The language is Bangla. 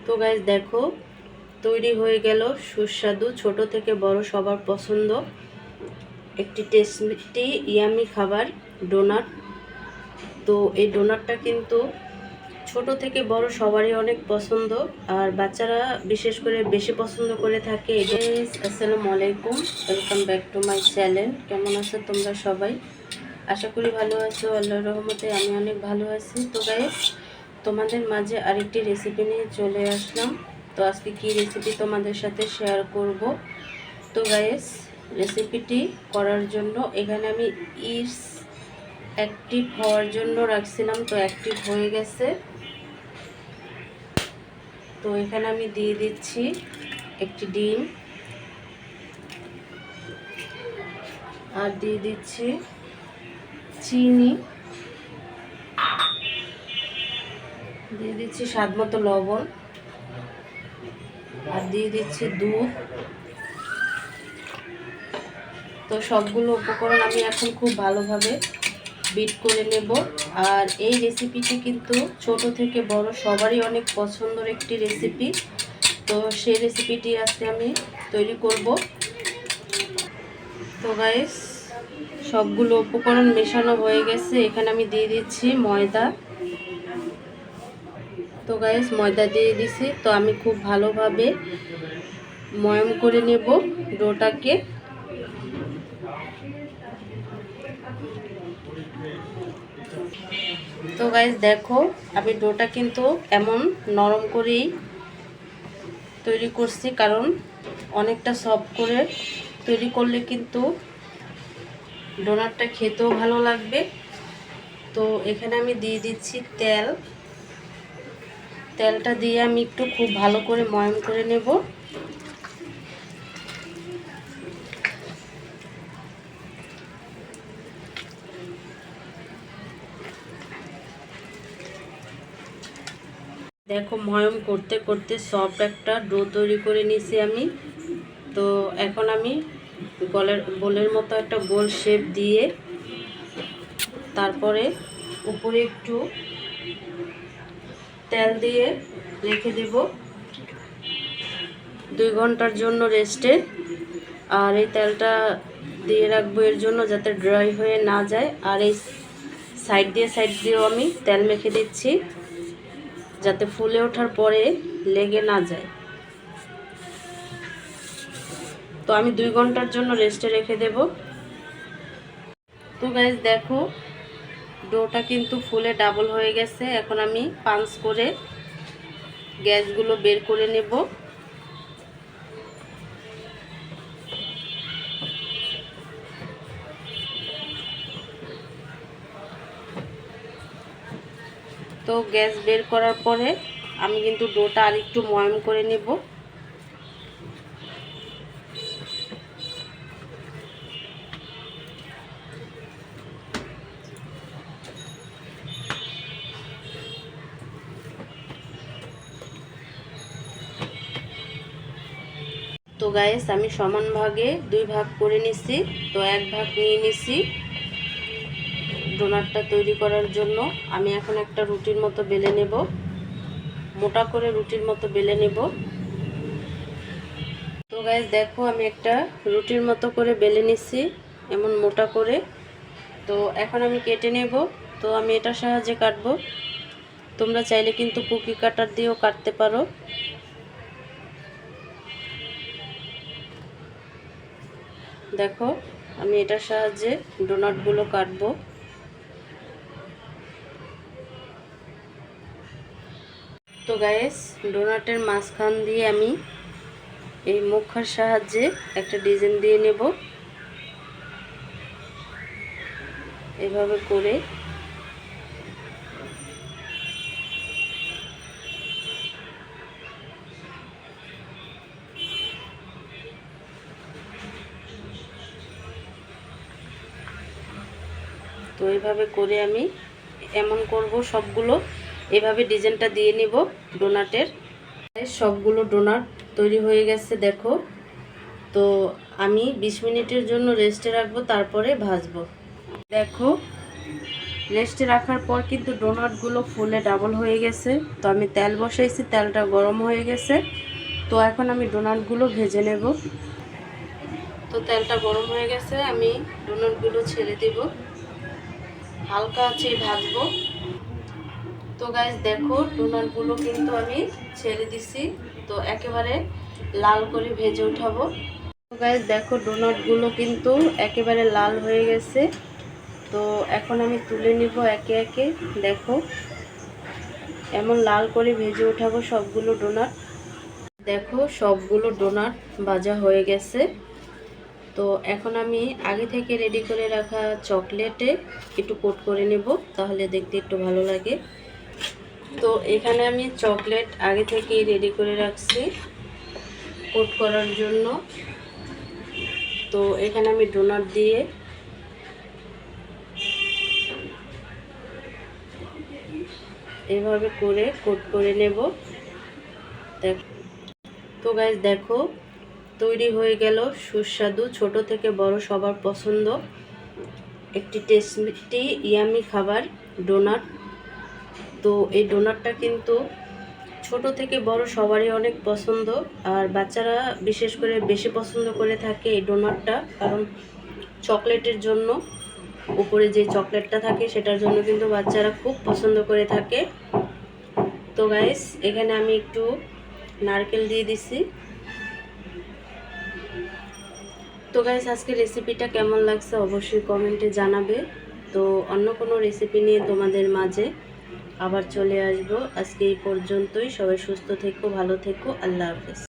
তো গাইস দেখো তৈরি হয়ে গেল সুস্বাদু ছোট থেকে বড় সবার পছন্দ একটি টেস্টি ইয়ামি খাবার ডোনাট। তো এই ডোনাটটা কিন্তু ছোট থেকে বড় সবারই অনেক পছন্দ, আর বাচ্চারা বিশেষ করে বেশি পছন্দ করে থাকে। গাইস আসসালামু আলাইকুম, welcome back to my channel. কেমন আছো তোমরা সবাই? আশা করি ভালো আছো, আল্লাহর রহমতে আমি অনেক ভালো আছি। তো গাইস তোমাদের মাঝে আরেকটি রেসিপি নিয়ে চলে আসলাম। তো আজকে কি রেসিপি তোমাদের সাথে শেয়ার করব। তো গাইস রেসিপিটি করার জন্য এখানে আমি ইস্ট অ্যাক্টিভ হওয়ার জন্য রাখছিলাম, তো অ্যাক্টিভ হয়ে গেছে। তো এখানে আমি দিয়ে দিচ্ছি একটি ডিম, আর দিয়ে দিচ্ছি চিনি, দিয়ে দিচ্ছি স্বাদ মতো লবণ, আর দিয়ে দিচ্ছি দুধ। তো সবগুলো উপকরণ আমি এখন খুব ভালোভাবে বিট করে নেব। আর এই রেসিপিটি কিন্তু ছোট থেকে বড় সবারই অনেক পছন্দের একটি রেসিপি। তো সেই রেসিপিটি আজকে আমি তৈরি করব। তো গাইস সবগুলো উপকরণ মেশানো হয়ে গেছে, এখানে আমি দিয়ে দিচ্ছি ময়দা। তো গাইস ময়দা দিয়ে দিছি, তো আমি খুব ভালোভাবে ময়ম করে নেব ডোটাকে। তো গাইস দেখো আমি ডোটা কিন্তু এমন নরম করেই তৈরি করছি, কারণ অনেকটা সফট করে তৈরি করলে কিন্তু ডোনাটটা খেতেও ভালো লাগবে। তো এখানে আমি দিয়ে দিচ্ছি তেলটা দিয়ে আমি একটু খুব ভালো করে ময়ম করে নেব। দেখো ময়ম করতে করতে সফট একটা ডো তৈরি করে নিয়েছি আমি। তো এখন আমি বোলের মতো একটা গোল শেপ দিয়ে তারপরে উপরে একটু তেল দিয়ে রেখে দেব 2 ঘন্টার জন্য রেস্টে। আর এই তেলটা দিয়ে রাখবো এর জন্য যাতে ড্রাই হয়ে না যায়। আর এই সাইড দিয়েও আমি তেল মেখে দিচ্ছি যাতে ফুলে ওঠার পরে লেগে না যায়। তো আমি 2 ঘন্টার জন্য রেস্টে রেখে দেব। তো গাইস দেখো ডোটা কিন্তু ফুলে ডাবল হয়ে গেছে। এখন আমি পাঞ্চ করে গ্যাসগুলো বের করে নেব। তো গ্যাস বের করার পরে আমি কিন্তু ডোটা আরেকটু ময়ম করে নেব। তো গাইস আমি সমান ভাগে 2 ভাগ করে নিছি। তো 1 ভাগ নিয়ে নিছি ডোনাটটা তৈরি করার জন্য। আমি এখন একটা রুটির মতো বেলে নেব, মোটা করে রুটির মতো বেলে নেব। তো গাইস দেখো আমি একটা রুটির মতো করে বেলে নিছি এমন মোটা করে। তো এখন আমি কেটে নেব। তো আমি এটার সাহায্যে কাটবো, তোমরা চাইলে কিন্তু কুকি কাটার দিয়েও কাটতে পারো। দেখো আমি এটার সাহায্যে ডোনাটগুলো কাটবো। তো গাইস ডোনাটের মাঝখান দিয়ে আমি এই মুখার সাহায্যে একটা ডিজাইন দিয়ে নেব এভাবে করে। তো এইভাবে করে আমি এমন করব সবগুলো, এভাবে ডিজাইনটা দিয়ে নিব ডোনাটের। সবগুলো ডোনাট তৈরি হয়ে গেছে দেখো। তো আমি 20 মিনিটের জন্য রেস্টে রাখবো, তারপরে ভাজবো। দেখো রেস্টে রাখার পর কিন্তু ডোনাটগুলো ফুলে ডাবল হয়ে গেছে। তো আমি তেল বসাইছি, তেলটা গরম হয়ে গেছে। তো এখন আমি ডোনাটগুলো ভেজে নেব। তো তেলটা গরম হয়ে গেছে, আমি ডোনাটগুলো ছেড়ে দেব, হালকা আছে ভাজবো। তো গাইস দেখো, ডোনাটগুলো কিন্তু আমি ছেড়ে দিছি। তো একেবারে লাল করে ভেজে উঠাবো। তো গাইস দেখো, ডোনাটগুলো কিন্তু একেবারে লাল হয়ে গেছে। তো এখন আমি তুলে নিব একে একে। দেখো, এমন লাল করে ভেজে উঠাবো সবগুলো ডোনাট। দেখো, সবগুলো ডোনাট ভাজা হয়ে গেছে। তো এখন আমি আগে থেকে রেডি করে রাখা চকলেটে একটু কোট করে নেব, তাহলে দেখতে একটু ভালো লাগে। তো এখানে আমি চকলেট আগে থেকেই রেডি করে রাখছি কোট করার জন্য। তো এখানে আমি ডোনাট দিয়ে এভাবে করে কোট করে নেব। তো গাইস দেখো, তৈরি হয়ে গেল সুস্বাদু, ছোট থেকে বড় সবার পছন্দ একটি টেস্টি ইয়ামি খাবার ডোনাট। তো এই ডোনাটটা কিন্তু ছোট থেকে বড় সবারই অনেক পছন্দ, আর বাচ্চারা বিশেষ করে বেশি পছন্দ করে থাকে এই ডোনাটটা, কারণ চকলেটের জন্য, উপরে যে চকলেটটা থাকে সেটার জন্য কিন্তু বাচ্চারা খুব পছন্দ করে থাকে। তো গাইস, এখানে আমি একটু নারকেল দিয়ে দিছি। তো গাইস, আজকে রেসিপিটা কেমন লাগছে অবশ্যই কমেন্টে জানাবে। তো অন্য কোনো রেসিপি নিয়ে তোমাদের মাঝে আবার চলে আসবো। আজকে এই পর্যন্তই। সবাই সুস্থ থেকো, ভালো থেকো। আল্লাহ হাফেজ।